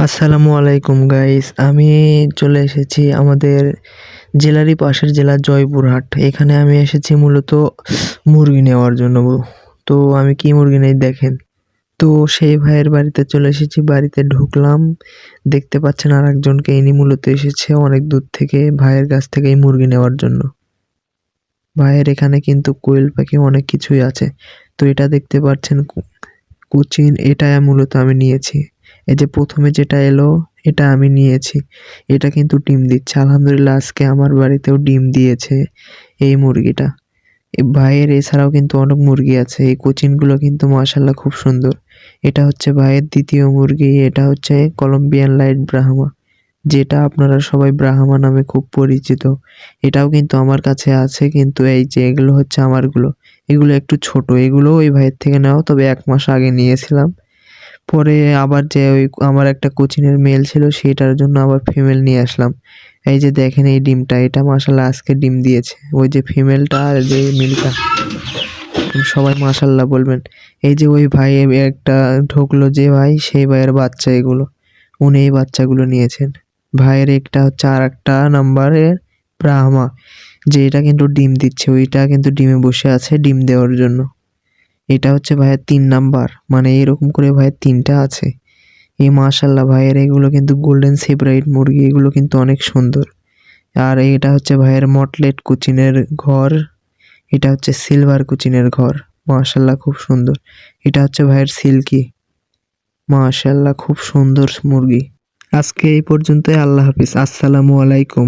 আসসালামু আলাইকুম গাইস। আমি চলে এসেছি আমাদের জেলারই পাশের জেলা জয়পুরহাট। এখানে আমি এসেছি মূলত মুরগি নেওয়ার জন্য। তো আমি কি মুরগি নেই দেখেন। তো সেই ভাইয়ের বাড়িতে চলে এসেছি, বাড়িতে ঢুকলাম, দেখতে পাচ্ছেন আরেকজনকে, ইনি মূলত এসেছে অনেক দূর থেকে ভাইয়ের কাছ থেকে এই মুরগি নেওয়ার জন্য। ভাইয়ের এখানে কিন্তু কোয়েল পাখি অনেক কিছুই আছে। তো এটা দেখতে পাচ্ছেন কোচিন, এটা মূলত আমি নিয়েছি। এই যে প্রথমে যেটা এলো এটা আমি নিয়েছি। এটা কিন্তু ডিম দিচ্ছে, আলহামদুলিল্লাহ আজকে আমার বাড়িতেও ডিম দিয়েছে এই মুরগিটা। ভাইয়ের এছাড়াও কিন্তু অনেক মুরগি আছে, এই কোচিনগুলো কিন্তু মাশাল্লাহ খুব সুন্দর। এটা হচ্ছে ভাইয়ের দ্বিতীয় মুরগি, এটা হচ্ছে কলম্বিয়ান লাইট ব্রাহ্মা, যেটা আপনারা সবাই ব্রাহ্মা নামে খুব পরিচিত। এটাও কিন্তু আমার কাছে আছে, কিন্তু এই যে এগুলো হচ্ছে আমারগুলো, এগুলো একটু ছোট, এগুলো ওই ভাইয়ের থেকে নেওয়া, তবে 1 মাস আগে নিয়েছিলাম। পরে আবার যে ওই আমার একটা কোচিনের মেল ছিল সেটার জন্য আবার ফিমেল নিয়ে আসলাম। এই যে দেখেন এই ডিমটা, এটা মাশাল্লাহ আজকে ডিম দিয়েছে। ওই যে ফিমেলটা আর যে মেলটা, সবাই মাশাল্লাহ বলবেন। এই যে ওই ভাই একটা ঢুকলো যে ভাই, সেই ভাইয়ের বাচ্চা এগুলো, উনি এই বাচ্চাগুলো নিয়েছেন। ভাইয়ের একটা হচ্ছে আর একটা নাম্বারের ব্রাহ্মা, যে এটা কিন্তু ডিম দিচ্ছে, ওইটা কিন্তু ডিমে বসে আছে ডিম দেওয়ার জন্য। এটা হচ্ছে ভাইয়ের 3 নাম্বার, মানে এরকম করে ভাইয়ের 3টা আছে। এই মাশাল্লাহ ভাইয়ের এগুলো কিন্তু গোল্ডেন সেব্রাইট মুরগি, এগুলো কিন্তু অনেক সুন্দর। আর এটা হচ্ছে ভাইয়ের মটলেট কুচিনের ঘর, এটা হচ্ছে সিলভার কুচিনের ঘর, মাশাল্লাহ খুব সুন্দর। এটা হচ্ছে ভাইয়ের সিল্কি, মাশাল্লাহ খুব সুন্দর মুরগি। আজকে এই পর্যন্তই, আল্লাহ হাফিজ, আসসালামু আলাইকুম।